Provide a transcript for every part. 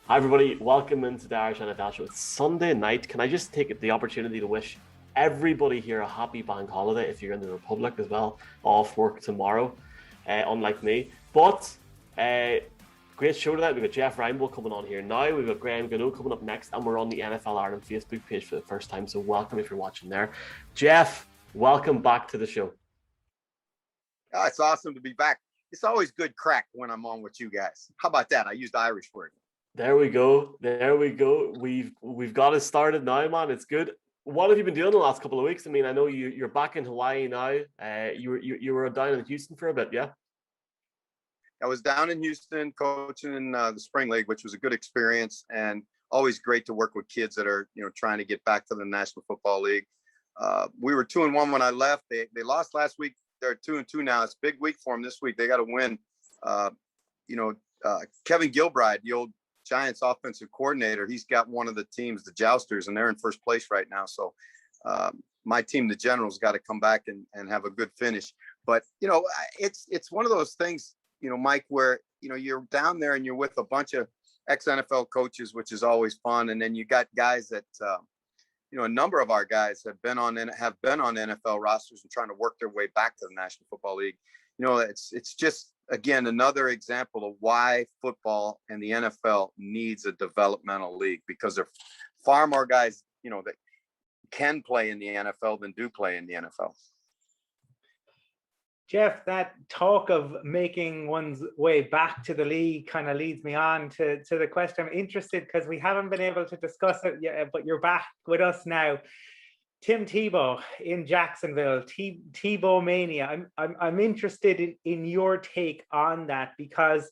Hi, everybody. Welcome into the Irish NFL show. It's Sunday night. Can I just take the opportunity to wish everybody here a happy bank holiday if you're in the Republic as well, off work tomorrow, unlike me. But uh, great show tonight. We've got Jeff Reinebold coming on here now. We've got Gano coming up next, and we're on the NFL Ireland Facebook page for the first time. So welcome if you're watching there. Jeff, welcome back to the show. Oh, it's awesome to be back. It's always good crack when I'm on with you guys. How about that? I used the Irish word. There we go. There we go. We've got it started now, man. It's good. What have you been doing the last couple of weeks? I mean, I know you're back in Hawaii now. You were down in Houston for a bit, yeah. I was down in Houston coaching in the spring league, which was a good experience, and always great to work with kids that are trying to get back to the National Football League. We were 2-1 when I left. They lost last week. They're 2-2 now. It's a big week for them this week. They got to win. Kevin Gilbride, the old Giants offensive coordinator, he's got one of the teams, the Jousters, and they're in first place right now. So my team, the Generals, got to come back and have a good finish. But it's one of those things, Mike, where you're down there and you're with a bunch of ex-NFL coaches, which is always fun, and then you got guys that a number of our guys have been on NFL rosters and trying to work their way back to the National Football League. It's just, again, another example of why football and the NFL needs a developmental league, because there are far more guys, that can play in the NFL than do play in the NFL. Jeff, that talk of making one's way back to the league kind of leads me on to the question. I'm interested because we haven't been able to discuss it yet, but you're back with us now. Tim Tebow in Jacksonville, Tebow mania. I'm interested in your take on that, because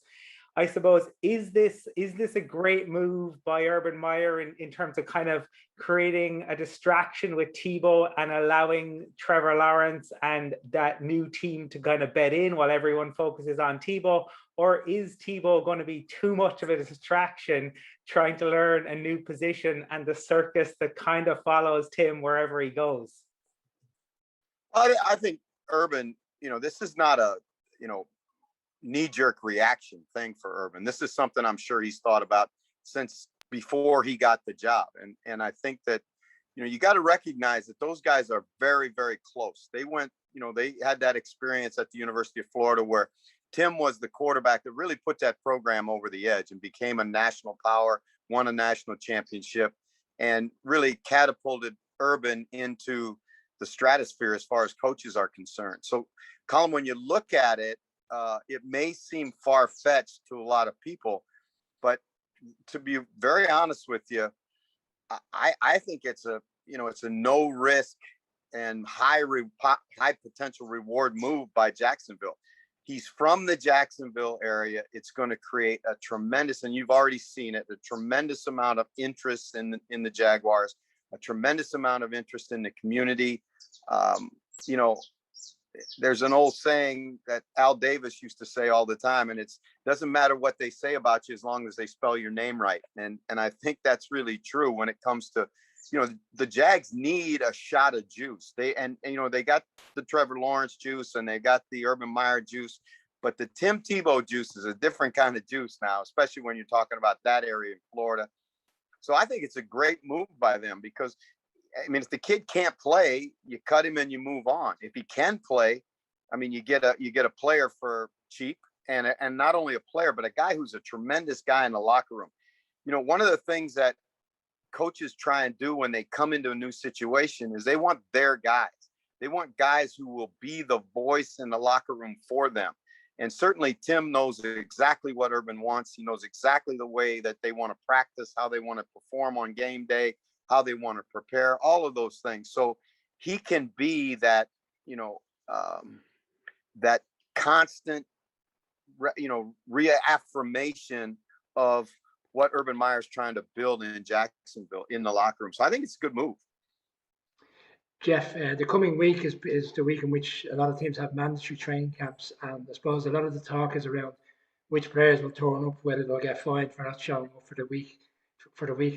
I suppose, is this a great move by Urban Meyer in terms of kind of creating a distraction with Tebow and allowing Trevor Lawrence and that new team to kind of bed in while everyone focuses on Tebow? Or is Tebow going to be too much of a distraction trying to learn a new position and the circus that kind of follows Tim wherever he goes? I think Urban, this is not a, knee-jerk reaction thing for Urban. This is something I'm sure he's thought about since before he got the job. And I think that, you got to recognize that those guys are very, very close. They went, they had that experience at the University of Florida where Tim was the quarterback that really put that program over the edge and became a national power, won a national championship, and really catapulted Urban into the stratosphere as far as coaches are concerned. So, Colin, when you look at it, it may seem far-fetched to a lot of people, but to be very honest with you, I think it's a no risk and high potential reward move by Jacksonville. He's from the Jacksonville area. It's going to create a tremendous, and you've already seen it, a tremendous amount of interest in the Jaguars, a tremendous amount of interest in the community. There's an old saying that Al Davis used to say all the time, and it doesn't matter what they say about you as long as they spell your name right. And I think that's really true when it comes to, the Jags need a shot of juice. They got the Trevor Lawrence juice and they got the Urban Meyer juice, but the Tim Tebow juice is a different kind of juice now, especially when you're talking about that area in Florida. So I think it's a great move by them because, if the kid can't play, you cut him and you move on. If he can play, you get a player for cheap, and not only a player, but a guy who's a tremendous guy in the locker room. One of the things that coaches try and do when they come into a new situation is they want their guys. They want guys who will be the voice in the locker room for them. And certainly Tim knows exactly what Urban wants. He knows exactly the way that they want to practice, how they want to perform on game day, how they want to prepare, all of those things. So he can be that, that constant, reaffirmation of what Urban Meyer's trying to build in Jacksonville in the locker room. So I think it's a good move. Jeff, the coming week is the week in which a lot of teams have mandatory training camps. And I suppose a lot of the talk is around which players will turn up, whether they'll get fined for not showing up for the week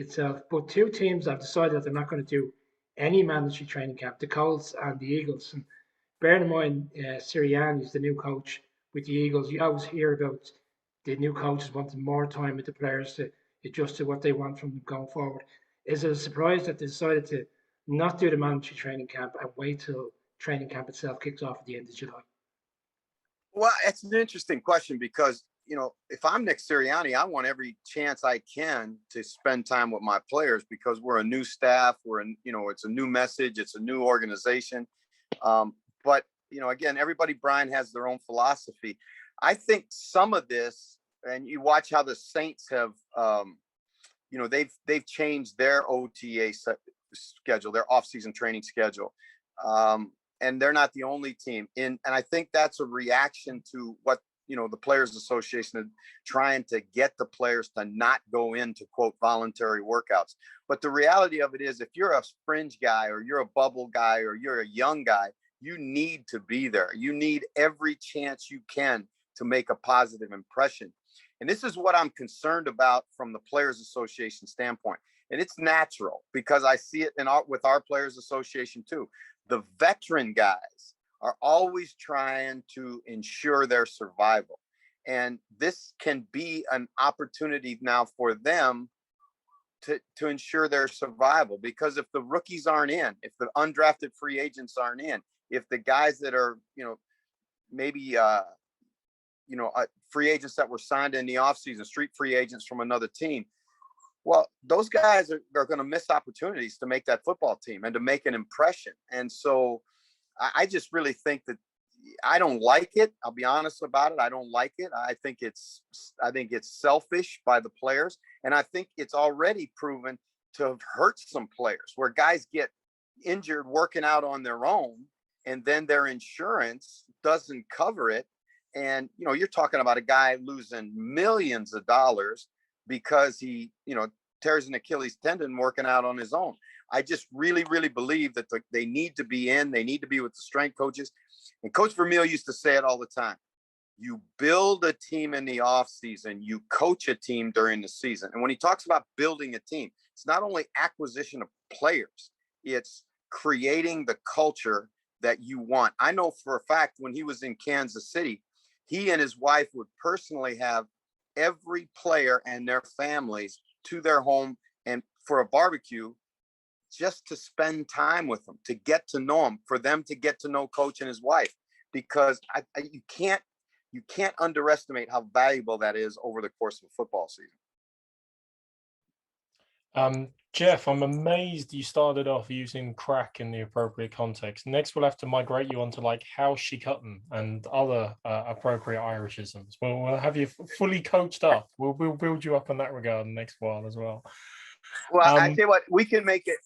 itself. But two teams have decided that they're not going to do any mandatory training camp, the Colts and the Eagles. And bearing in mind, Sirianni is the new coach with the Eagles. You always hear about the new coaches wanting more time with the players to adjust to what they want from them going forward. Is it a surprise that they decided to not do the mandatory training camp and wait till training camp itself kicks off at the end of July? Well, it's an interesting question because, if I'm Nick Sirianni, I want every chance I can to spend time with my players because we're a new staff. It's a new message. It's a new organization. But, again, everybody, Brian, has their own philosophy. I think some of this, and you watch how the Saints have, they've changed their OTA schedule, their off-season training schedule. And they're not the only team. And I think that's a reaction to what, the Players Association is trying to get the players to not go into, quote, voluntary workouts. But the reality of it is, if you're a fringe guy or you're a bubble guy or you're a young guy, you need to be there. You need every chance you can to make a positive impression. And this is what I'm concerned about from the Players Association standpoint. And it's natural because I see it with our Players Association too. The veteran guys are always trying to ensure their survival. And this can be an opportunity now for them to ensure their survival. Because if the rookies aren't in, if the undrafted free agents aren't in, if the guys that are, maybe, free agents that were signed in the offseason, street free agents from another team, well, those guys are going to miss opportunities to make that football team and to make an impression. And so I just really think that I don't like it. I'll be honest about it. I don't like it. I think it's selfish by the players. And I think it's already proven to have hurt some players where guys get injured working out on their own and then their insurance doesn't cover it. And, you're talking about a guy losing millions of dollars because he, tears an Achilles tendon working out on his own. I just really, really believe that they need to be in. They need to be with the strength coaches. And Coach Vermeil used to say it all the time. You build a team in the off season. You coach a team during the season. And when he talks about building a team, it's not only acquisition of players. It's creating the culture that you want. I know for a fact when he was in Kansas City, he and his wife would personally have every player and their families to their home and for a barbecue just to spend time with them, to get to know them, for them to get to know Coach and his wife, because you can't underestimate how valuable that is over the course of a football season. Jeff, I'm amazed you started off using crack in the appropriate context. Next, we'll have to migrate you onto like how's she cutting and other appropriate Irishisms. We'll have you fully coached up. We'll build you up in that regard next while as well. Well, I tell you what, we can make it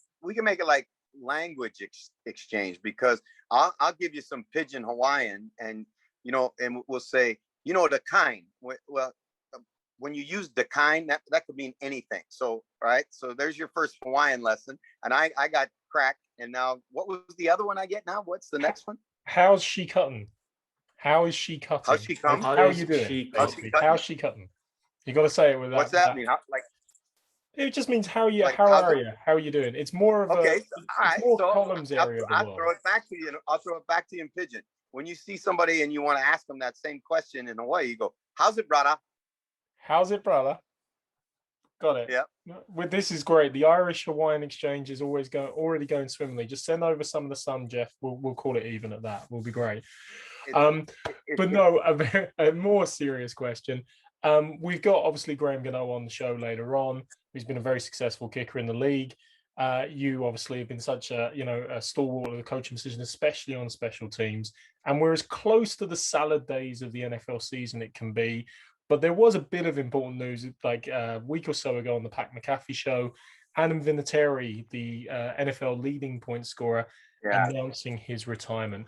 like language exchange, because I'll give you some pidgin Hawaiian and we'll say, the kind. Well, when you use the kind, that could mean anything. So, right. So there's your first Hawaiian lesson. And I got cracked. And now what was the other one I get now? What's the next one? How's she cutting? How is she cutting? How's she cutting? How are you doing? How's she cutting? You got to say it with that. What's that mean? It just means how are you? How are you doing? It's more of more columns area. I'll throw it back to you. I'll throw it back to you in pidgin. When you see somebody and you want to ask them that same question in Hawaii, you go, "How's it, brother? How's it, brother?" Got it. Yeah. This is great. The Irish Hawaiian exchange is already going swimmly. Just send over some of the sun, Jeff. We'll call it even at that. We'll be great. But no, a more serious question. We've got obviously Graham Gano on the show later on. He's been a very successful kicker in the league. You obviously have been such a stalwart of the coaching decision, especially on special teams. And we're as close to the salad days of the NFL season it can be. But there was a bit of important news like a week or so ago on the Pat McAfee show. Adam Vinatieri, the NFL leading point scorer, announcing his retirement.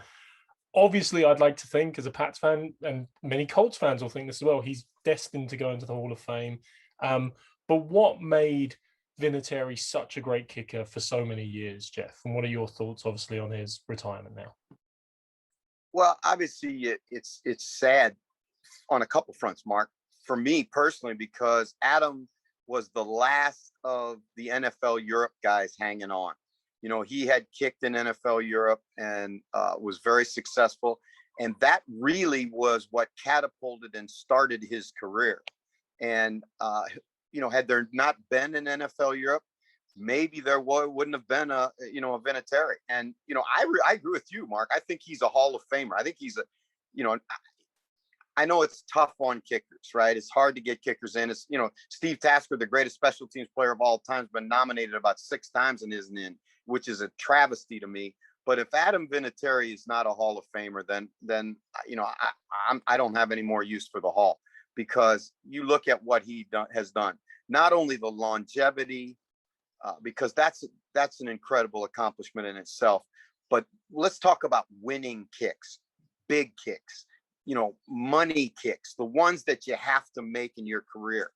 Obviously, I'd like to think as a Pats fan, and many Colts fans will think this as well, he's destined to go into the Hall of Fame. But what made Vinatieri such a great kicker for so many years, Jeff? And what are your thoughts, obviously, on his retirement now? Well, obviously, it's sad on a couple fronts, Mark. For me personally, because Adam was the last of the NFL Europe guys hanging on. He had kicked in NFL Europe and was very successful. And that really was what catapulted and started his career. And, had there not been an NFL Europe, maybe there wouldn't have been a Vinatieri. And, I agree with you, Mark. I think he's a Hall of Famer. I think he's I know it's tough on kickers, right? It's hard to get kickers in. It's, Steve Tasker, the greatest special teams player of all time, has been nominated about 6 times and isn't in, which is a travesty to me. But if Adam Vinatieri is not a Hall of Famer, then I don't have any more use for the Hall, because you look at what he has done. Not only the longevity, because that's an incredible accomplishment in itself, but let's talk about winning kicks, big kicks, money kicks, the ones that you have to make in your career.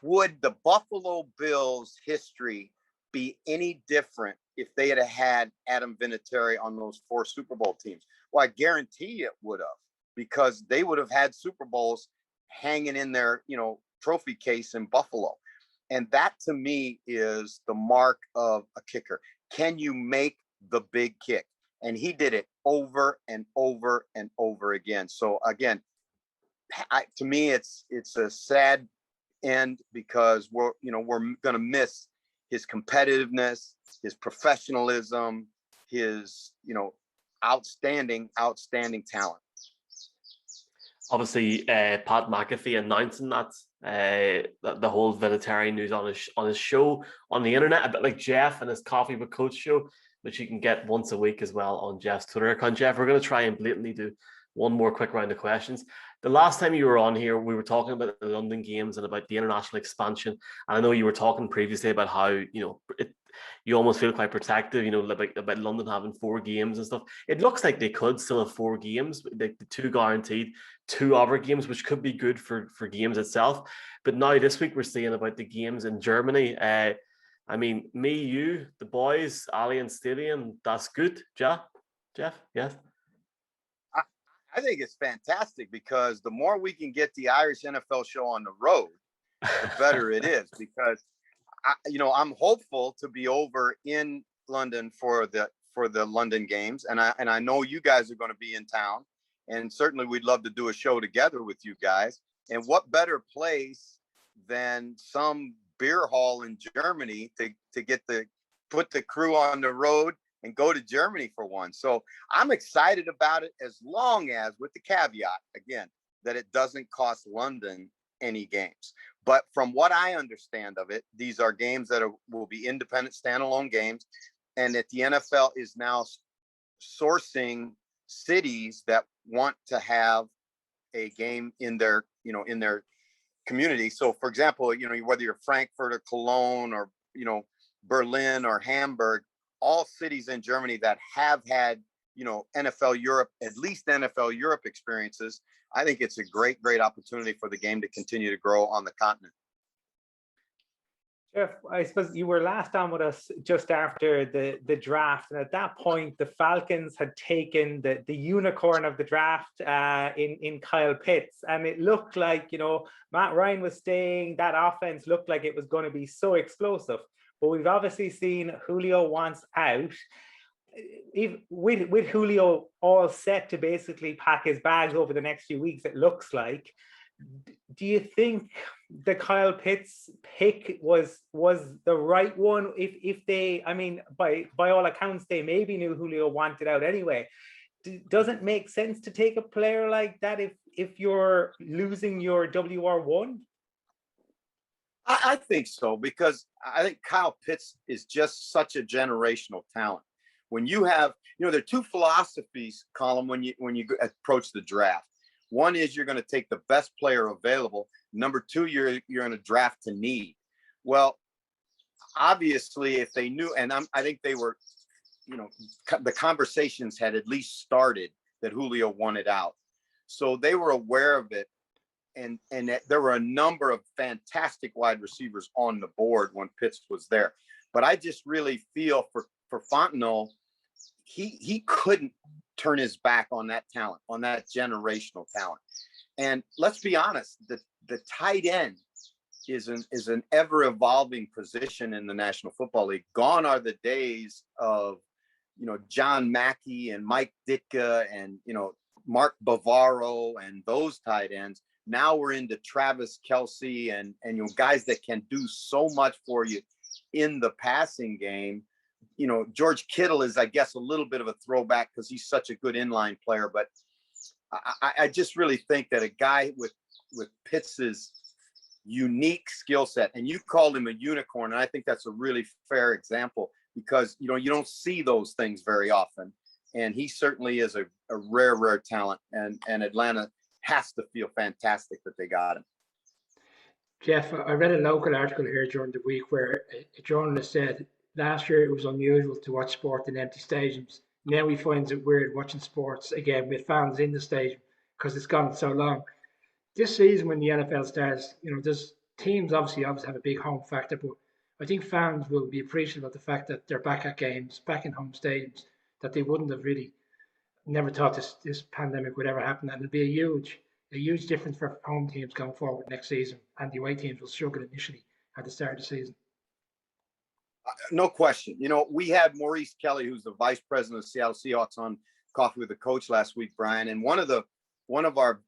Would the Buffalo Bills history be any different if they had Adam Vinatieri on those 4 Super Bowl teams? Well, I guarantee it would have, because they would have had Super Bowls hanging in their, trophy case in Buffalo. And that, to me, is the mark of a kicker. Can you make the big kick? And he did it over and over and over again. So again, to me, it's a sad end, because we're going to miss his competitiveness, his professionalism, his, outstanding talent. Obviously, Pat McAfee announcing that the whole Vinatieri news on his show on the internet, a bit like Jeff and his Coffee with Coach show, which you can get once a week as well on Jeff's Twitter account. Jeff, we're going to try and blatantly do one more quick round of questions. The last time you were on here, we were talking about the London Games and about the international expansion. And I know you were talking previously about how, you almost feel quite protective, about London having 4 games and stuff. It looks like they could still have 4 games, like the 2 guaranteed, 2 other games, which could be good for games itself. But now this week we're seeing about the games in Germany. Me, you, the boys, Allianz Stadium, that's good. Jeff, yes? I think it's fantastic, because the more we can get the Irish NFL show on the road, the better it is, because I'm hopeful to be over in London for the London Games, and I know you guys are going to be in town, and certainly we'd love to do a show together with you guys. And what better place than some beer hall in Germany to put the crew on the road and go to Germany for one. So I'm excited about it, as long as, with the caveat again, that it doesn't cost London any games. But from what I understand of it, these are games that will be independent, standalone games, and that the NFL is now sourcing cities that want to have a game in their community. So, for example, whether you're Frankfurt or Cologne or Berlin or Hamburg, all cities in Germany that have had NFL Europe, at least NFL Europe experiences, I think it's a great opportunity for the game to continue to grow on the continent. Jeff, I suppose you were last on with us just after the draft, and at that point, the Falcons had taken the unicorn of the draft in Kyle Pitts, and it looked like Matt Ryan was staying. That offense looked like it was going to be so explosive, but we've obviously seen Julio wants out. With Julio all set to basically pack his bags over the next few weeks, it looks like. Do you think the Kyle Pitts pick was the right one? If they, by all accounts, they maybe knew Julio wanted out anyway. Does it make sense to take a player like that if you're losing your WR1? I think so, because I think Kyle Pitts is just such a generational talent. When you have, there are 2 philosophies, Colin, when you approach the draft. One is you're going to take the best player available. Number 2, you're going to draft to need. Well, obviously, if they knew, and I think they were, the conversations had at least started that Julio wanted out, so they were aware of it, and there were a number of fantastic wide receivers on the board when Pitts was there. But I just really feel for Fontenot, he couldn't turn his back on that talent, on that generational talent. And let's be honest, the tight end is an ever evolving position in the National Football League. Gone are the days of John Mackey and Mike Ditka and Mark Bavaro and those tight ends. Now we're into Travis Kelce and guys that can do so much for you in the passing game. George Kittle is, I guess, a little bit of a throwback because he's such a good inline player. But I just really think that a guy with Pitts's unique skill set, and you called him a unicorn, and I think that's a really fair example because you don't see those things very often, and he certainly is a rare talent, and Atlanta has to feel fantastic that they got him. Jeff, I read a local article here during the week where a journalist said last year it was unusual to watch sport in empty stadiums. Now he finds it weird watching sports again with fans in the stadium because it's gone so long. This season, when the NFL starts, there's teams obviously have a big home factor, but I think fans will be appreciative of the fact that they're back at games, back in home stadiums, that they wouldn't have really never thought this pandemic would ever happen, and it'll be a huge difference for home teams going forward next season, and the away teams will struggle initially at the start of the season. No question. We had Maurice Kelly, who's the vice president of Seattle Seahawks, on Coffee with the Coach last week, Brian, and one of our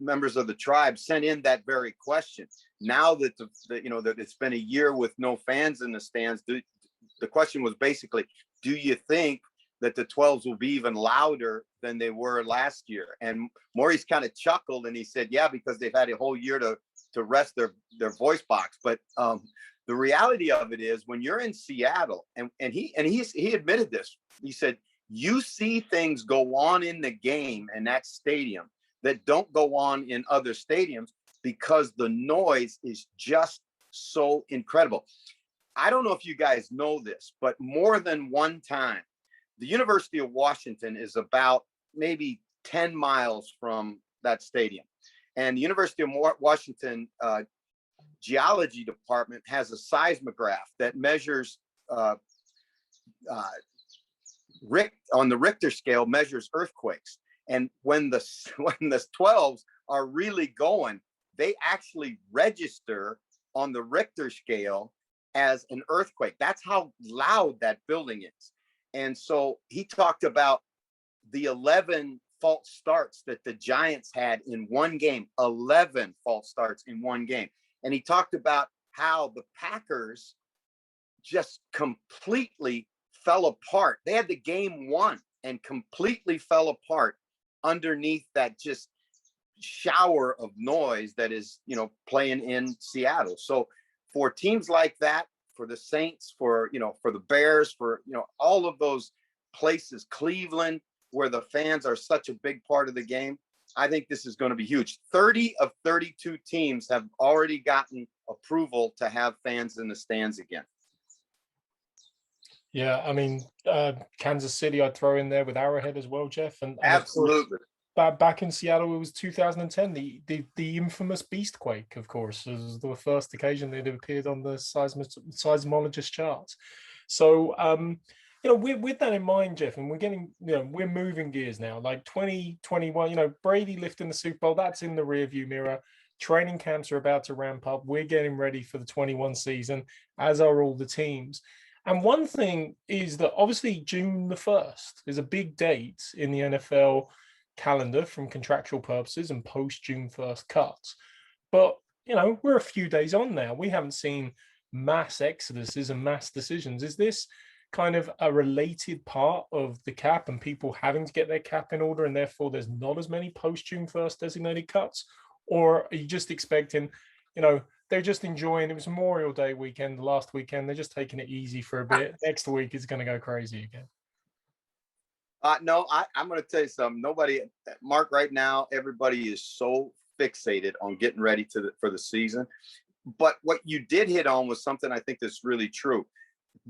members of the tribe sent in that very question. Now that that it's been a year with no fans in the stands, the question was basically, do you think that the 12s will be even louder than they were last year? And Maurice kind of chuckled and he said, yeah, because they've had a whole year to rest their voice box. But the reality of it is, when you're in Seattle, and he admitted this, he said, you see things go on in the game in that stadium that don't go on in other stadiums because the noise is just so incredible. I don't know if you guys know this, but more than one time, the University of Washington is about maybe 10 miles from that stadium. And the University of Washington geology department has a seismograph that measures on the Richter scale, measures earthquakes. And when the 12s are really going, they actually register on the Richter scale as an earthquake. That's how loud that building is. And so he talked about the 11 false starts that the Giants had in one game, 11 false starts in one game. And he talked about how the Packers just completely fell apart. They had the game won and completely fell apart underneath that just shower of noise that is, playing in Seattle. So for teams like that, for the Saints, for the Bears, for, all of those places, Cleveland, where the fans are such a big part of the game, I think this is going to be huge. 30 of 32 teams have already gotten approval to have fans in the stands again. Yeah, I mean, Kansas City I'd throw in there with Arrowhead as well, Jeff. And absolutely. Back in Seattle, it was 2010, the infamous Beastquake, of course, was the first occasion they'd appeared on the seismologist charts. So, with that in mind, Jeff, and we're getting, we're moving gears now, like 2021, Brady lifting the Super Bowl, that's in the rearview mirror. Training camps are about to ramp up. We're getting ready for the 21 season, as are all the teams. And one thing is that obviously June the 1st is a big date in the NFL calendar from contractual purposes and post June 1st cuts. But, we're a few days on now. We haven't seen mass exoduses and mass decisions. Is this kind of a related part of the cap and people having to get their cap in order and therefore there's not as many post June 1st designated cuts? Or are you just expecting, they're just enjoying, it was Memorial Day weekend, the last weekend, they're just taking it easy for a bit. Next week is going to go crazy again. No, I'm going to tell you something. Mark, right now, everybody is so fixated on getting ready for the season. But what you did hit on was something I think that's really true.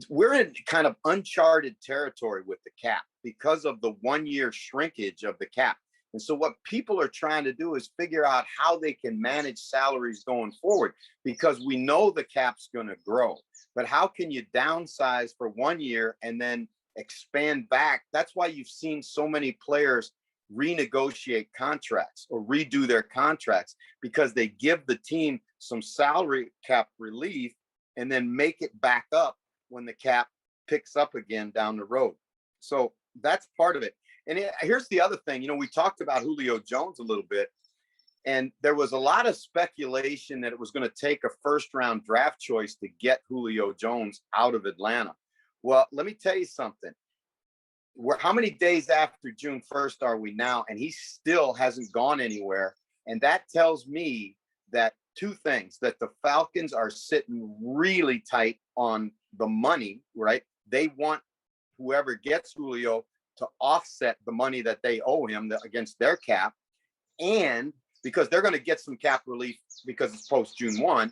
We're in kind of uncharted territory with the cap because of the 1 year shrinkage of the cap. And so what people are trying to do is figure out how they can manage salaries going forward, because we know the cap's going to grow. But how can you downsize for 1 year and then expand back? That's why you've seen so many players renegotiate contracts or redo their contracts, because they give the team some salary cap relief and then make it back up when the cap picks up again down the road. So that's part of it. And here's the other thing, we talked about Julio Jones a little bit, And there was a lot of speculation that it was going to take a first-round draft choice to get Julio Jones out of Atlanta. Well, let me tell you something. How many days after June 1st are we now? And he still hasn't gone anywhere. And that tells me that two things, that the Falcons are sitting really tight on the money, right? They want whoever gets Julio to offset the money that they owe him against their cap. And because they're going to get some cap relief because it's post June 1.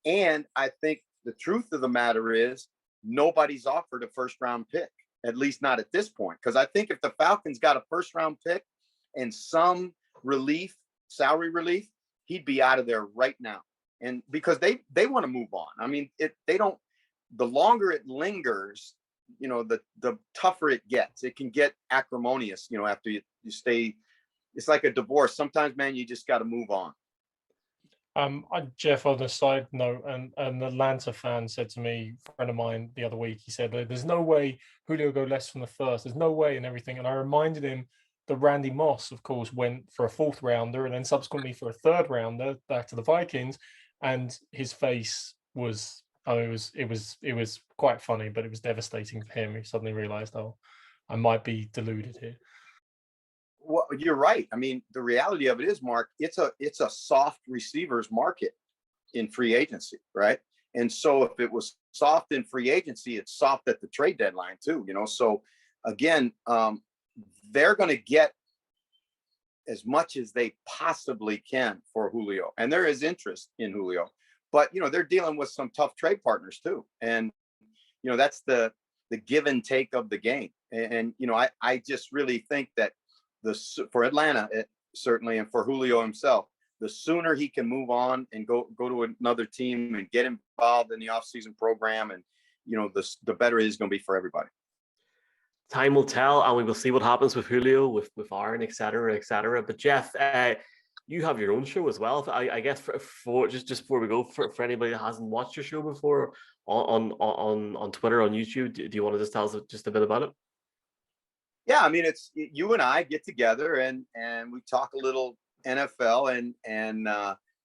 And I think the truth of the matter is nobody's offered a first round pick, at least not at this point. Because I think if the Falcons got a first round pick and some relief, salary relief, he'd be out of there right now. And because they want to move on. I mean, the longer it lingers, the tougher it gets. It can get acrimonious, after you stay. It's like a divorce. Sometimes, man, you just got to move on. Jeff, on a side note, an Atlanta fan said to me, a friend of mine the other week, he said, there's no way Julio go less from the first. There's no way and everything. And I reminded him that Randy Moss, of course, went for a fourth rounder and then subsequently for a third rounder back to the Vikings. And his face was, it was quite funny, but it was devastating for him. He suddenly realized, I might be deluded here. Well, you're right. I mean, the reality of it is, Mark, it's a soft receivers market in free agency, right? And so if it was soft in free agency, it's soft at the trade deadline too, So again, they're going to get as much as they possibly can for Julio. And there is interest in Julio. But, they're dealing with some tough trade partners too. And, that's the give and take of the game. And I just really think that for Atlanta, certainly, and for Julio himself, the sooner he can move on and go to another team and get involved in the offseason program, and the better it is going to be for everybody. Time will tell, and we will see what happens with Julio, with Aaron, et cetera, et cetera. But Jeff, you have your own show as well. I guess for just before we go, for anybody that hasn't watched your show before on Twitter, on YouTube, do you want to just tell us just a bit about it? Yeah, I mean, it's you and I get together and we talk a little NFL and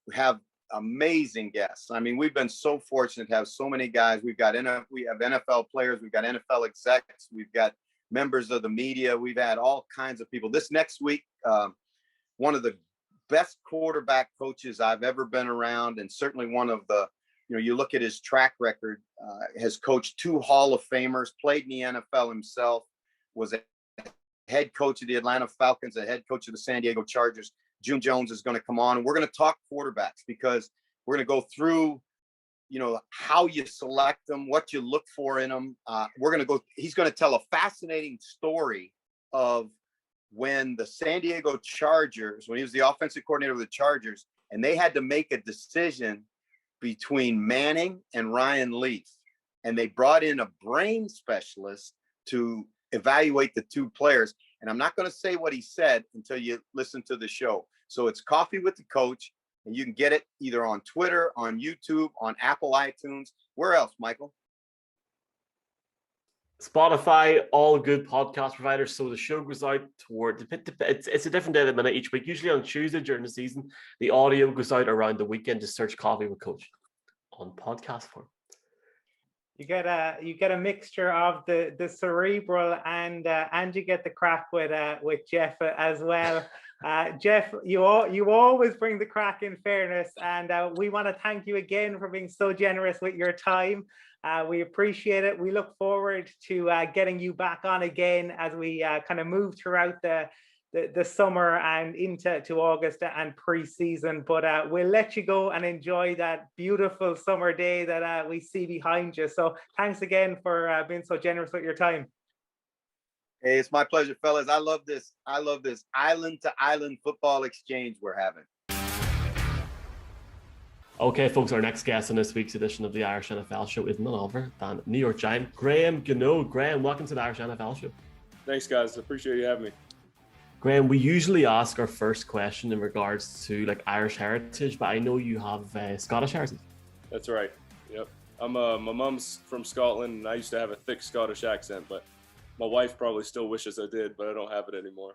we have amazing guests. I mean, we've been so fortunate to have so many guys. We have NFL players, we've got NFL execs, we've got members of the media, we've had all kinds of people. This next week, one of the best quarterback coaches I've ever been around, and certainly one of the, you look at his track record, has coached 2 Hall of Famers, played in the NFL himself, was a head coach of the Atlanta Falcons, a head coach of the San Diego Chargers. June Jones is going to come on, and we're going to talk quarterbacks because we're going to go through, how you select them, what you look for in them. He's going to tell a fascinating story of when the San Diego Chargers, when he was the offensive coordinator of the Chargers, and they had to make a decision between Manning and Ryan Leaf. And they brought in a brain specialist to evaluate the 2 players. And I'm not going to say what he said until you listen to the show. So it's Coffee with the Coach, and you can get it either on Twitter, on YouTube, on Apple iTunes. Where else, Michael? Spotify, all good podcast providers. So the show goes out it's a different day of the minute each week. Usually on Tuesday during the season, the audio goes out around the weekend. Just search Coffee with Coach on podcast form. You get a mixture of the cerebral and you get the crack with Jeff as well. Jeff, you always bring the crack, in fairness, and we want to thank you again for being so generous with your time. We appreciate it. We look forward to getting you back on again as we kind of move throughout the summer and into August and pre-season. But we'll let you go and enjoy that beautiful summer day that we see behind you. So thanks again for being so generous with your time. Hey, it's my pleasure, fellas. I love this island to island football exchange we're having. Okay, folks, our next guest on this week's edition of the Irish NFL Show is none other than New York Giant Graham Gano. Graham, welcome to the Irish NFL Show. Thanks, guys. I appreciate you having me. Graham, we usually ask our first question in regards to Irish heritage, but I know you have Scottish heritage. That's right. Yep. My mom's from Scotland, and I used to have a thick Scottish accent, but my wife probably still wishes I did, but I don't have it anymore.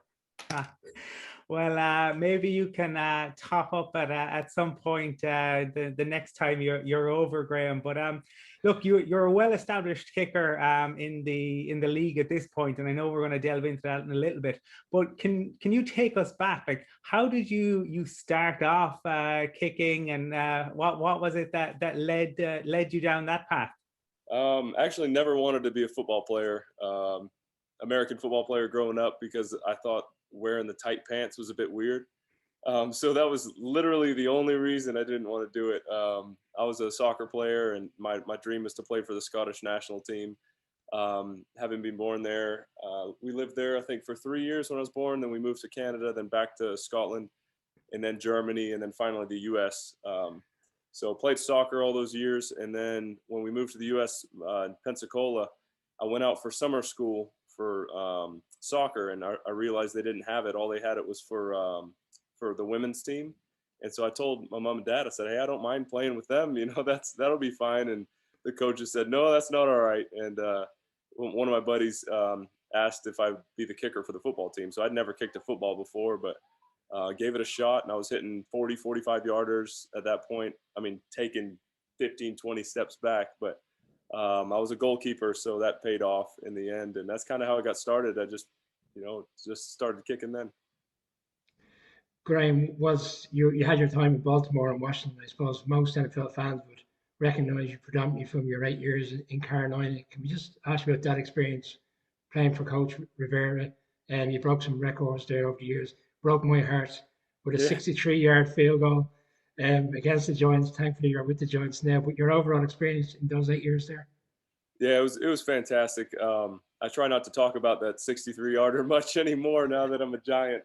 Well, maybe you can top up at some point the next time you're over, Graham. But look, you're a well-established kicker in the league at this point, and I know we're going to delve into that in a little bit. But can you take us back? Like, how did you start off kicking, and what was it that led you down that path? Actually, never wanted to be a football player, American football player growing up, because I thought wearing the tight pants was a bit weird. So that was literally the only reason I didn't want to do it. I was a soccer player, and my dream was to play for the Scottish national team. Having been born there, we lived there, I think, for 3 years when I was born. Then we moved to Canada, then back to Scotland, and then Germany, and then finally the U.S. So played soccer all those years, and then when we moved to the U.S. In Pensacola, I went out for summer school for soccer, and I realized they didn't have it. All they had it was for the women's team. And so I told my mom and dad, I said, hey, I don't mind playing with them. You know, that'll be fine. And the coaches said, no, that's not all right. And one of my buddies asked if I'd be the kicker for the football team. So I'd never kicked a football before, but gave it a shot, and I was hitting 40, 45 yarders at that point. I mean, taking 15, 20 steps back, but I was a goalkeeper, so that paid off in the end. And that's kind of how I got started. I just started kicking then. Graham, was you had your time in Baltimore and Washington. I suppose most NFL fans would recognise you predominantly from your 8 years in Carolina. Can we just ask you about that experience playing for Coach Rivera? And you broke some records there over the years. Broke my heart with a 63-yard field goal against the Giants. Thankfully, you're with the Giants now. But your overall experience in those 8 years there? Yeah, it was fantastic. I try not to talk about that 63-yarder much anymore now that I'm a Giant.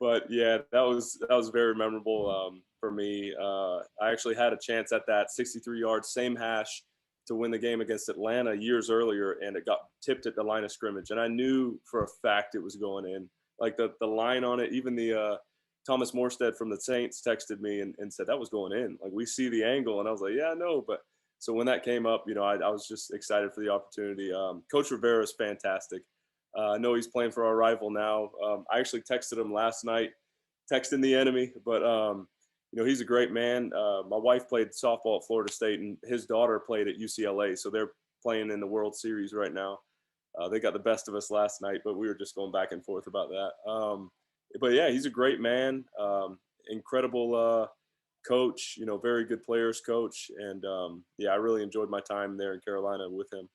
But yeah, that was very memorable for me. I actually had a chance at that 63-yard same hash to win the game against Atlanta years earlier, and it got tipped at the line of scrimmage. And I knew for a fact it was going in. Like the line on it, even the Thomas Morstead from the Saints texted me and said that was going in. Like, we see the angle, and I was like, yeah, no. But so when that came up, you know, I was just excited for the opportunity. Coach Rivera is fantastic. I know he's playing for our rival now. I actually texted him last night, texting the enemy, but you know, he's a great man. My wife played softball at Florida State, and his daughter played at UCLA, so they're playing in the World Series right now. They got the best of us last night, but we were just going back and forth about that. But yeah, he's a great man, incredible coach, you know, very good players coach. And yeah, I really enjoyed my time there in Carolina with him.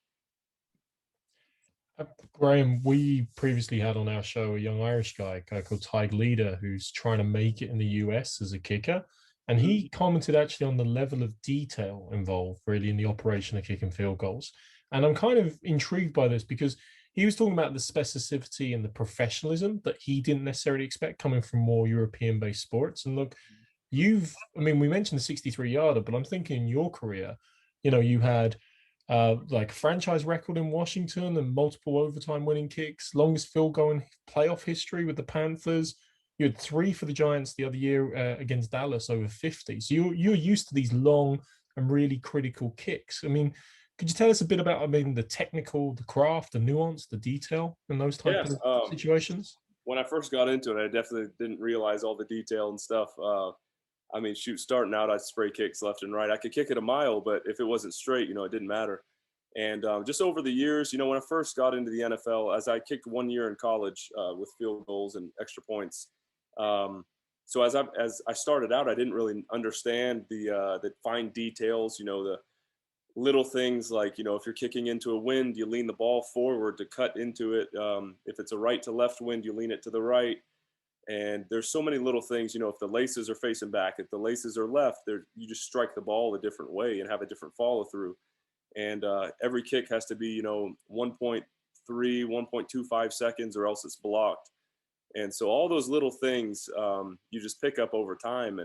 Graham, we previously had on our show a young Irish guy called Tyg Leader, who's trying to make it in the US as a kicker. And he commented actually on the level of detail involved really in the operation of kicking field goals. And I'm kind of intrigued by this because he was talking about the specificity and the professionalism that he didn't necessarily expect coming from more European-based sports. And look, we mentioned the 63-yarder, but I'm thinking in your career, you know, you had like franchise record in Washington and multiple overtime winning kicks, longest field goal in playoff history with the Panthers. You had 3 for the Giants the other year against Dallas, over 50. So you're used to these long and really critical kicks. I mean, could you tell us a bit about, the technical, the craft, the nuance, the detail in those type of situations? When I first got into it, I definitely didn't realize all the detail and stuff. Starting out, I'd spray kicks left and right. I could kick it a mile, but if it wasn't straight, you know, it didn't matter. And just over the years, you know, when I first got into the NFL, as I kicked 1 year in college with field goals and extra points. So as I started out, I didn't really understand the fine details, you know, the little things like, you know, if you're kicking into a wind, you lean the ball forward to cut into it. If it's a right to left wind, you lean it to the right. And there's so many little things, you know, if the laces are facing back, if the laces are left, you just strike the ball a different way and have a different follow through. And every kick has to be, you know, 1.3, 1.25 seconds or else it's blocked. And so all those little things you just pick up over time.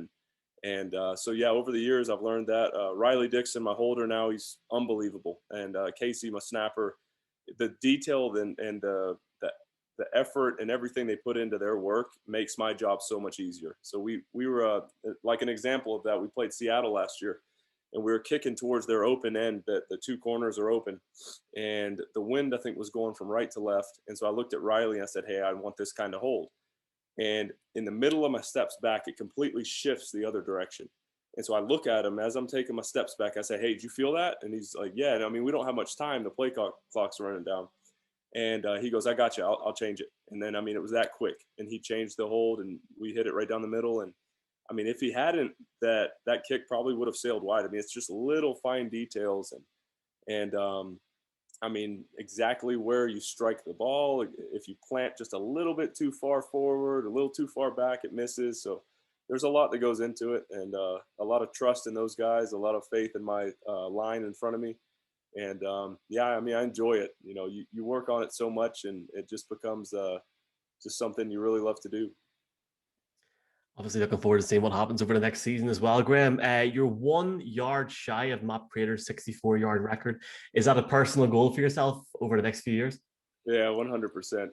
And so, yeah, over the years, I've learned that. Riley Dixon, my holder now, he's unbelievable. And Casey, my snapper, the detail and the effort and everything they put into their work makes my job so much easier. So we were like an example of that. We played Seattle last year, and we were kicking towards their open end, that the two corners are open, and the wind, I think, was going from right to left. And so I looked at Riley and I said, hey, I want this kind of hold. And in the middle of my steps back, it completely shifts the other direction. And so I look at him as I'm taking my steps back. I say, hey, did you feel that? And he's like, yeah. And I mean, we don't have much time. The play clock's running down. And he goes, I got you. I'll change it. And then, I mean, it was that quick. And he changed the hold, and we hit it right down the middle. And I mean, if he hadn't, that kick probably would have sailed wide. I mean, it's just little fine details. And I mean, exactly where you strike the ball. If you plant just a little bit too far forward, a little too far back, it misses. So there's a lot that goes into it, and a lot of trust in those guys, a lot of faith in my line in front of me. And yeah, I mean, I enjoy it. You know, you work on it so much, and it just becomes just something you really love to do. Obviously, looking forward to seeing what happens over the next season as well. Graham, you're 1 yard shy of Matt Prater's 64-yard record. Is that a personal goal for yourself over the next few years? Yeah, 100%.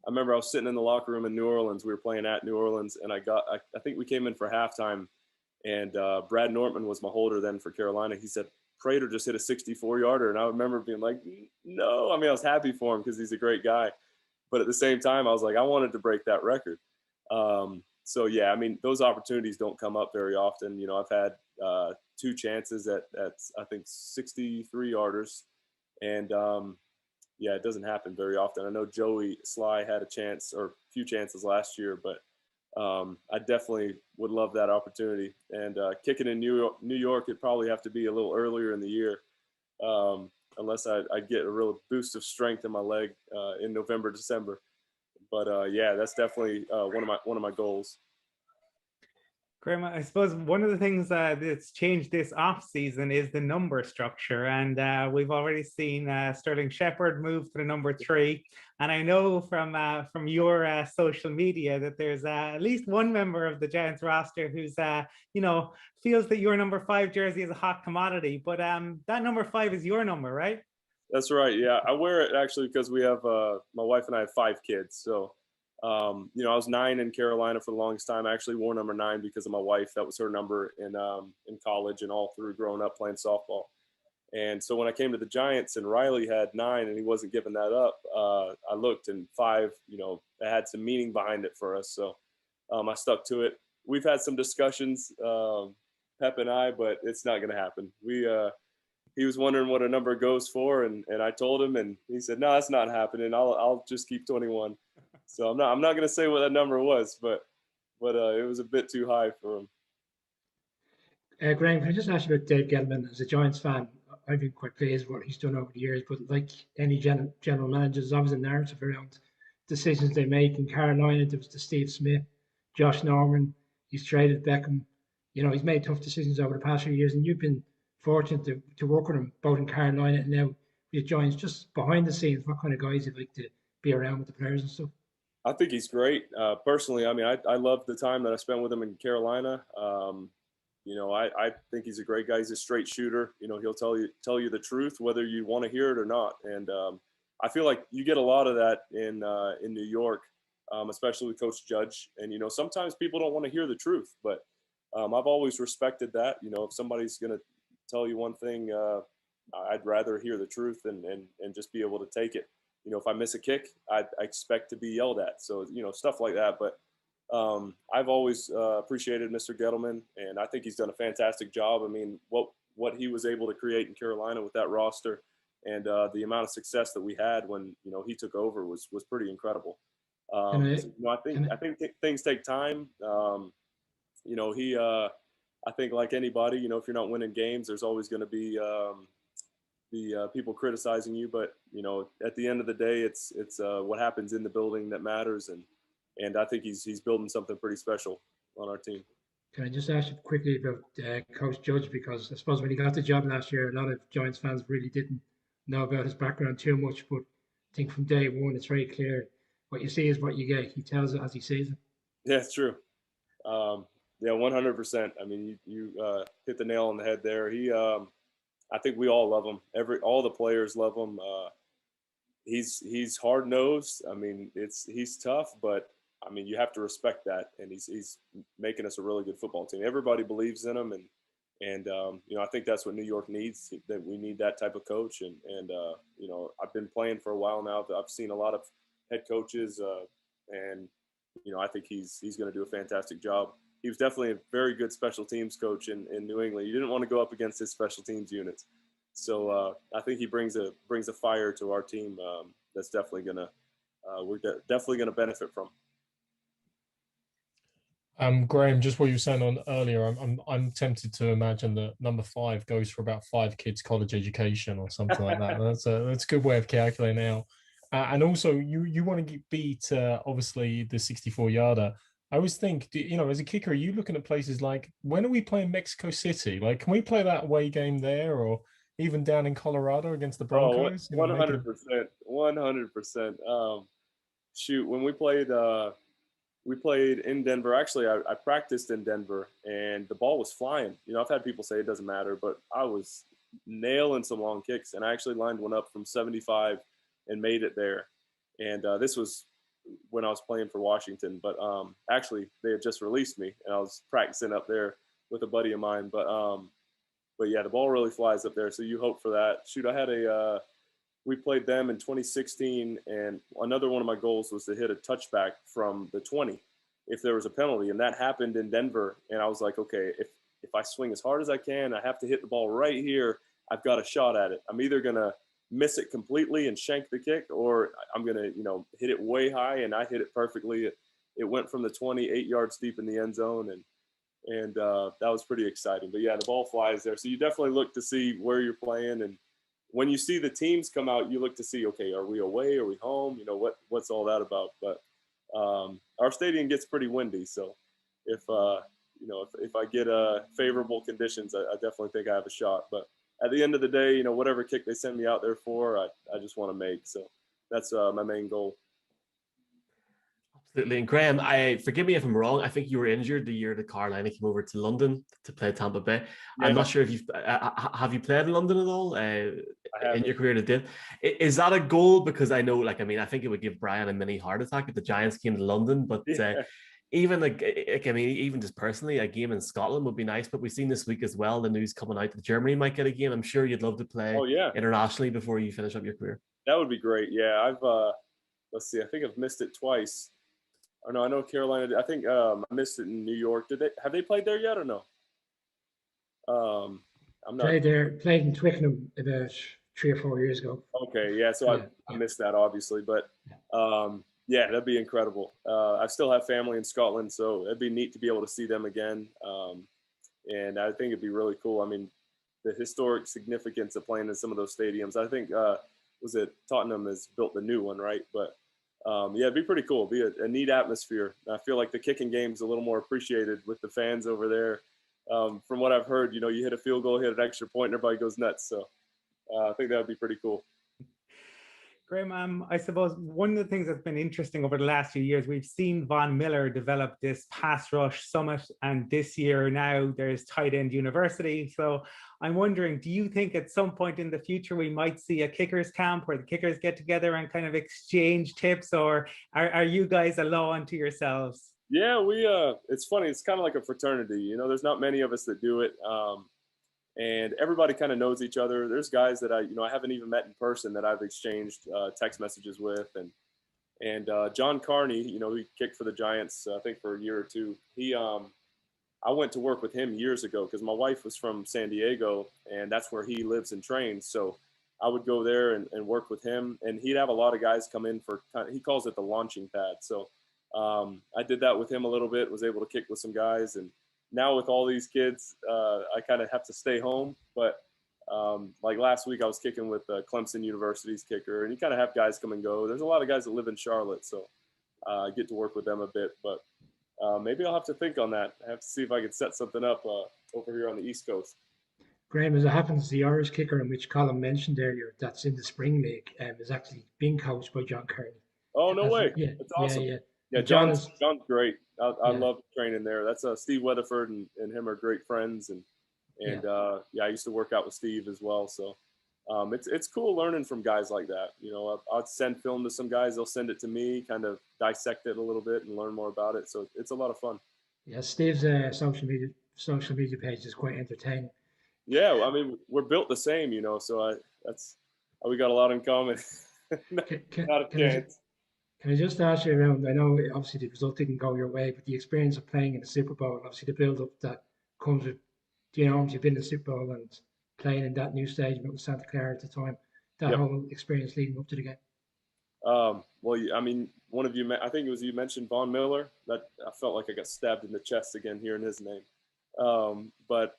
I remember I was sitting in the locker room in New Orleans. We were playing at New Orleans, and I think we came in for halftime, and Brad Nortman was my holder then for Carolina. He said, Prater just hit a 64-yarder, and I remember being like, no. I mean, I was happy for him because he's a great guy. But at the same time, I was like, I wanted to break that record. So, yeah, I mean, those opportunities don't come up very often. You know, I've had 2 chances at I think, 63-yarders. And, yeah, it doesn't happen very often. I know Joey Sly had a chance or a few chances last year, but I definitely would love that opportunity. And kicking in New York, it'd probably have to be a little earlier in the year, unless I get a real boost of strength in my leg in November, December. But yeah, that's definitely one of my goals. Graham, I suppose one of the things that's changed this off season is the number structure, and we've already seen Sterling Shepard move to the number 3. And I know from your social media that there's at least one member of the Giants roster who's feels that your number 5 jersey is a hot commodity. But that number 5 is your number, right? That's right. Yeah, I wear it actually because we have my wife and I have 5 kids. So, you know, I was 9 in Carolina for the longest time. I actually wore number 9 because of my wife. That was her number in college and all through growing up playing softball. And so when I came to the Giants and Riley had 9 and he wasn't giving that up, I looked, and 5, you know, it had some meaning behind it for us. So I stuck to it. We've had some discussions, Pep and I, but it's not going to happen. He was wondering what a number goes for, and I told him, and he said, no, that's not happening. I'll just keep 21. So I'm not going to say what that number was, but it was a bit too high for him. Graham, can I just ask you about Dave Gettleman? As a Giants fan, I've been quite pleased with what he's done over the years, but like any general managers, there's always a narrative around decisions they make. In Carolina, there was the Steve Smith, Josh Norman, he's traded Beckham. You know, he's made tough decisions over the past few years, and you've been fortunate to work with him both in Carolina and now with the Giants. Just behind the scenes, what kind of guys you'd like to be around with the players and stuff? I think he's great. Personally, I mean, I love the time that I spent with him in Carolina. You know, I think he's a great guy. He's a straight shooter. You know, he'll tell you the truth, whether you want to hear it or not. And I feel like you get a lot of that in New York, especially with Coach Judge. And, you know, sometimes people don't want to hear the truth, but I've always respected that. You know, if somebody's going to tell you one thing, I'd rather hear the truth and just be able to take it. You know, if I miss a kick, I expect to be yelled at. So, you know, stuff like that. But I've always appreciated Mr. Gettleman, and I think he's done a fantastic job. I mean, what he was able to create in Carolina with that roster and the amount of success that we had when, you know, he took over was pretty incredible. So, you know, I think things take time. You know, I think like anybody, you know, if you're not winning games, there's always going to be the people criticizing you. But, you know, at the end of the day, it's what happens in the building that matters. And I think he's building something pretty special on our team. Can I just ask you quickly about Coach Judge? Because I suppose when he got the job last year, a lot of Giants fans really didn't know about his background too much. But I think from day one, it's very clear what you see is what you get. He tells it as he sees it. Yeah, it's true. Yeah, 100%. I mean, you hit the nail on the head there. I think we all love him. All the players love him. He's hard nosed. I mean, he's tough, but I mean, you have to respect that. And he's making us a really good football team. Everybody believes in him, And I think that's what New York needs. That we need that type of coach. And I've been playing for a while now. I've seen a lot of head coaches, and I think he's going to do a fantastic job. He was definitely a very good special teams coach in New England. You didn't want to go up against his special teams units. So I think he brings a fire to our team that's definitely gonna we're definitely gonna benefit from. Graham, just what you were saying on earlier, I'm tempted to imagine that number 5 goes for about 5 kids' college education or something like that. That's a good way of calculating out. And also, you want to beat obviously the 64-yarder. I always think, as a kicker, are you looking at places like, when are we playing Mexico City? Like, can we play that away game there, or even down in Colorado against the Broncos? 100%, 100%. Shoot, when we played in Denver. Actually, I practiced in Denver, and the ball was flying. I've had people say it doesn't matter, but I was nailing some long kicks, and I actually lined one up from 75 and made it there. And this was when I was playing for Washington, but actually they had just released me, and I was practicing up there with a buddy of mine. But yeah, the ball really flies up there, so you hope for that. Shoot, I had we played them in 2016, and another one of my goals was to hit a touchback from the 20 if there was a penalty, and that happened in Denver. And I was like, okay, if I swing as hard as I can, I have to hit the ball right here. I've got a shot at it. I'm either gonna miss it completely and shank the kick, or I'm gonna hit it way high, and I hit it perfectly. It went from the 20 8 yards deep in the end zone, and that was pretty exciting. But yeah, the ball flies there, so you definitely look to see where you're playing. And when you see the teams come out, you look to see, okay, are we away? Are we home? What's all that about? But our stadium gets pretty windy, so if I get favorable conditions, I definitely think I have a shot. But at the end of the day, whatever kick they send me out there for, I just want to make. So that's my main goal. Absolutely. And Graham, forgive me if I'm wrong. I think you were injured the year that Carolina came over to London to play Tampa Bay. Yeah. I'm not sure if you've have you played in London at all in your career to date. Is that a goal? Because I know, I think it would give Brian a mini heart attack if the Giants came to London. But even even just personally, a game in Scotland would be nice. But we've seen this week as well the news coming out that Germany might get a game. I'm sure you'd love to play internationally before you finish up your career. That would be great. Yeah, I've let's see. I think I've missed it twice. Or no, I know Carolina did. I think I missed it in New York. Have they played there yet or no? I'm not. Played in Twickenham about 3 or 4 years ago. Okay, yeah. So I missed that obviously, but yeah, that'd be incredible. I still have family in Scotland, so it'd be neat to be able to see them again. And I think it'd be really cool. I mean, the historic significance of playing in some of those stadiums. I think was it Tottenham has built the new one, right? But yeah, it'd be pretty cool. It'd be a neat atmosphere. I feel like the kicking game's a little more appreciated with the fans over there. From what I've heard, you hit a field goal, hit an extra point, and everybody goes nuts. So I think that would be pretty cool. Graham, I suppose one of the things that's been interesting over the last few years, we've seen Von Miller develop this pass rush summit, and this year now there's tight end university. So I'm wondering, do you think at some point in the future we might see a kickers camp where the kickers get together and kind of exchange tips, or are you guys a law unto yourselves? Yeah, it's funny. It's kind of like a fraternity. There's not many of us that do it. And everybody kind of knows each other. There's guys that I haven't even met in person that I've exchanged text messages with. And John Carney, he kicked for the Giants, I think for a year or two. I went to work with him years ago because my wife was from San Diego, and that's where he lives and trains. So I would go there and work with him, and he'd have a lot of guys come in for, he calls it the launching pad. So I did that with him a little bit, was able to kick with some guys. And now with all these kids, I kind of have to stay home. But like last week, I was kicking with Clemson University's kicker, and you kind of have guys come and go. There's a lot of guys that live in Charlotte, so I get to work with them a bit. But maybe I'll have to think on that. I have to see if I could set something up over here on the East Coast. Graham, as it happens, the Irish kicker, in which Colin mentioned earlier, that's in the Spring League, is actually being coached by John Carney. Oh, no way. Yeah, that's awesome. Yeah, John's great. I love training there. That's Steve Weatherford and him are great friends. And I used to work out with Steve as well. So it's cool learning from guys like that. I'll send film to some guys. They'll send it to me, kind of dissect it a little bit and learn more about it. So it's a lot of fun. Yeah, Steve's social media page is quite entertaining. Yeah, I mean, we're built the same, so we got a lot in common. Not a chance. Can I just ask you around? I know obviously the result didn't go your way, but the experience of playing in the Super Bowl, obviously the build up that comes with, you've been in the Super Bowl and playing in that new stadium with Santa Clara at the time, that whole experience leading up to the game. Well, I mean, one of you, I think it was you mentioned Von Miller. That I felt like I got stabbed in the chest again hearing his name. But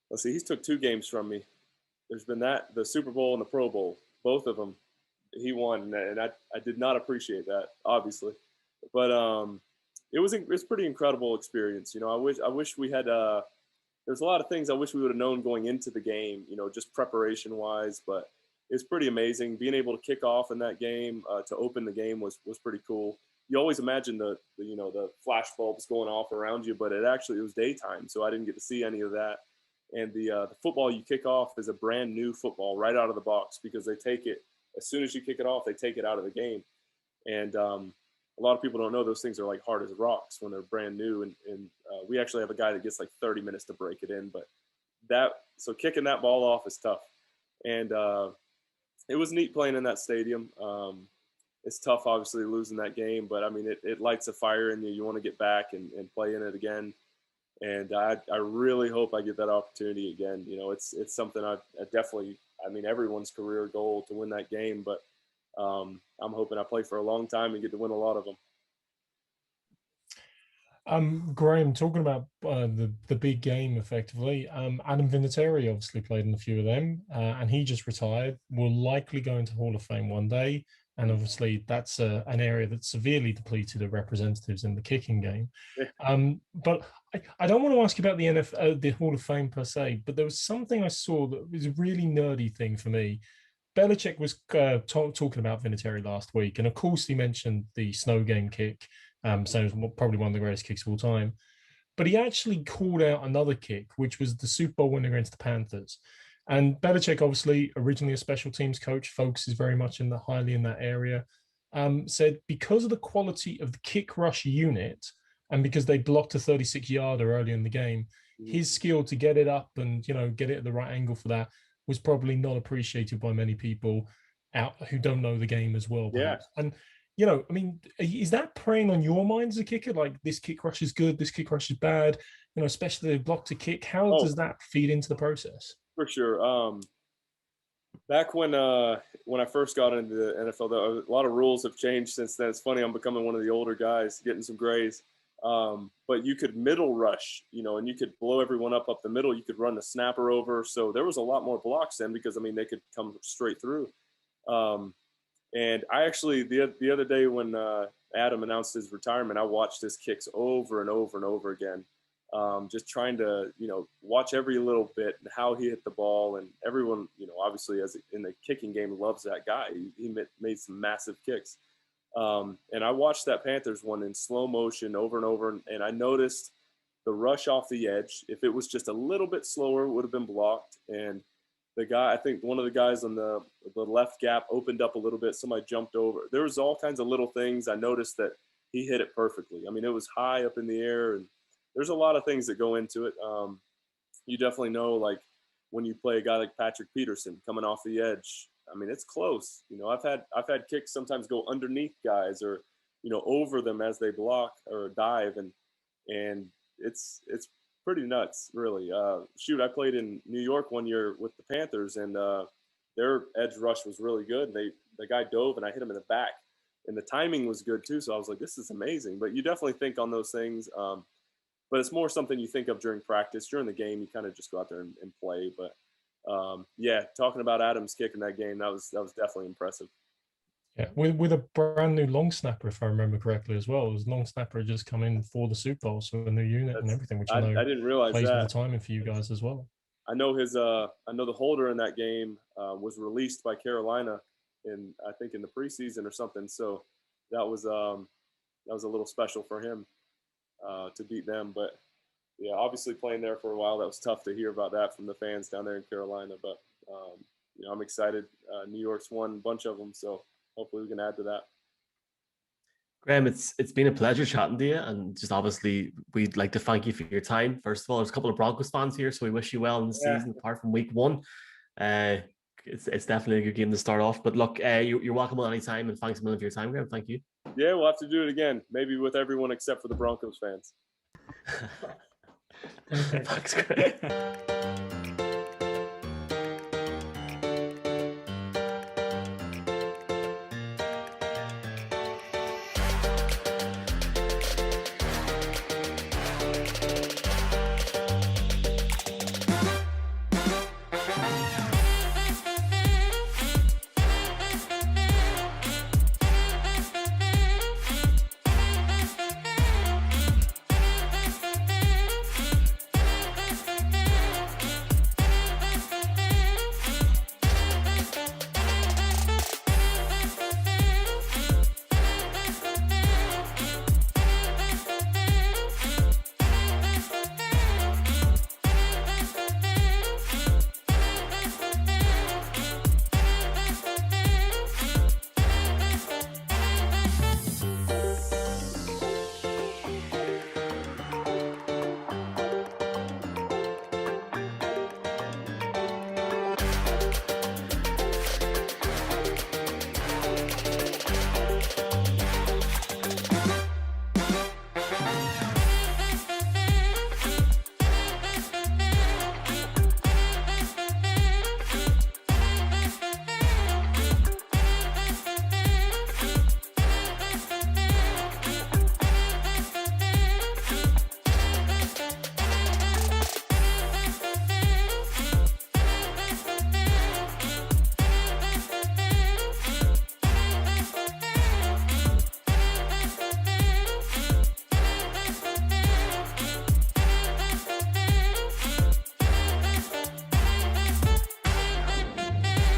let's see, he's took 2 games from me. There's been the Super Bowl and the Pro Bowl, both of them. He won, and I did not appreciate that, obviously. But it was pretty incredible experience. I wish we had. There's a lot of things I wish we would have known going into the game. Just preparation wise, but it's pretty amazing being able to kick off in that game to open the game was pretty cool. You always imagine the flash bulbs going off around you, but it was daytime, so I didn't get to see any of that. And the football you kick off is a brand new football right out of the box because they take it as soon as you kick it off, they take it out of the game. And a lot of people don't know those things are like hard as rocks when they're brand new. And we actually have a guy that gets like 30 minutes to break it in, but so kicking that ball off is tough. And it was neat playing in that stadium. It's tough, obviously, losing that game, but I mean, it lights a fire in you. You want to get back and play in it again. And I really hope I get that opportunity again. It's something I definitely, I mean, everyone's career goal to win that game, but I'm hoping I play for a long time and get to win a lot of them. Graham, talking about the big game, effectively, Adam Vinatieri obviously played in a few of them, and he just retired. Will likely go into Hall of Fame one day, and obviously that's an area that's severely depleted of representatives in the kicking game. But I don't want to ask you about the NFL, the Hall of Fame per se, but there was something I saw that was a really nerdy thing for me. Belichick was talking about Vinatieri last week, and of course he mentioned the snow game kick, so it was probably one of the greatest kicks of all time. But he actually called out another kick, which was the Super Bowl win against the Panthers. And Belichick, obviously, originally a special teams coach, focuses very much highly in that area, said because of the quality of the kick rush unit and because they blocked a 36-yarder early in the game, his skill to get it up and get it at the right angle for that was probably not appreciated by many people out who don't know the game as well, perhaps. Yeah. And I mean, is that preying on your mind as a kicker? Like, this kick rush is good, this kick rush is bad, especially the block to kick. How does that feed into the process? For sure. Back when I first got into the NFL, a lot of rules have changed since then. It's funny, I'm becoming one of the older guys, getting some grays. But you could middle rush, and you could blow everyone up the middle. You could run the snapper over. So there was a lot more blocks then because, I mean, they could come straight through. And I actually, the other day when Adam announced his retirement, I watched his kicks over and over and over again. Just trying to, watch every little bit and how he hit the ball. And everyone, obviously as in the kicking game loves that guy. He made some massive kicks. And I watched that Panthers one in slow motion over and over. And I noticed the rush off the edge. If it was just a little bit slower, it would have been blocked. And the guy, I think one of the guys on the left gap opened up a little bit. Somebody jumped over. There was all kinds of little things. I noticed that he hit it perfectly. I mean, it was high up in the air, and there's a lot of things that go into it. You definitely know, like when you play a guy like Patrick Peterson coming off the edge. I mean, it's close. I've had kicks sometimes go underneath guys or over them as they block or dive, and it's pretty nuts, really. I played in New York one year with the Panthers, and their edge rush was really good. The guy dove, and I hit him in the back, and the timing was good too. So I was like, this is amazing. But you definitely think on those things. But it's more something you think of during practice. During the game, you kind of just go out there and play. But talking about Adam's kick in that game, that was definitely impressive. Yeah, with a brand new long snapper, if I remember correctly, as well. It was long snapper just come in for the Super Bowl, so a new unit and everything, which I didn't realize plays that. with the timing for you guys as well. I know the holder in that game was released by Carolina I think in the preseason or something. So that was a little special for him to beat them. But yeah, obviously playing there for a while, that was tough to hear about that from the fans down there in Carolina. But I'm excited. New York's won a bunch of them, so hopefully we can add to that. Graham, it's been a pleasure chatting to you, and just obviously we'd like to thank you for your time. First of all, there's a couple of Broncos fans here, so we wish you well in the season, apart from week one. It's definitely a good game to start off. But look, you're welcome on any time, and thanks a million for your time, Graham. Thank you. Yeah, we'll have to do it again, maybe with everyone except for the Broncos fans. Thanks, Graham.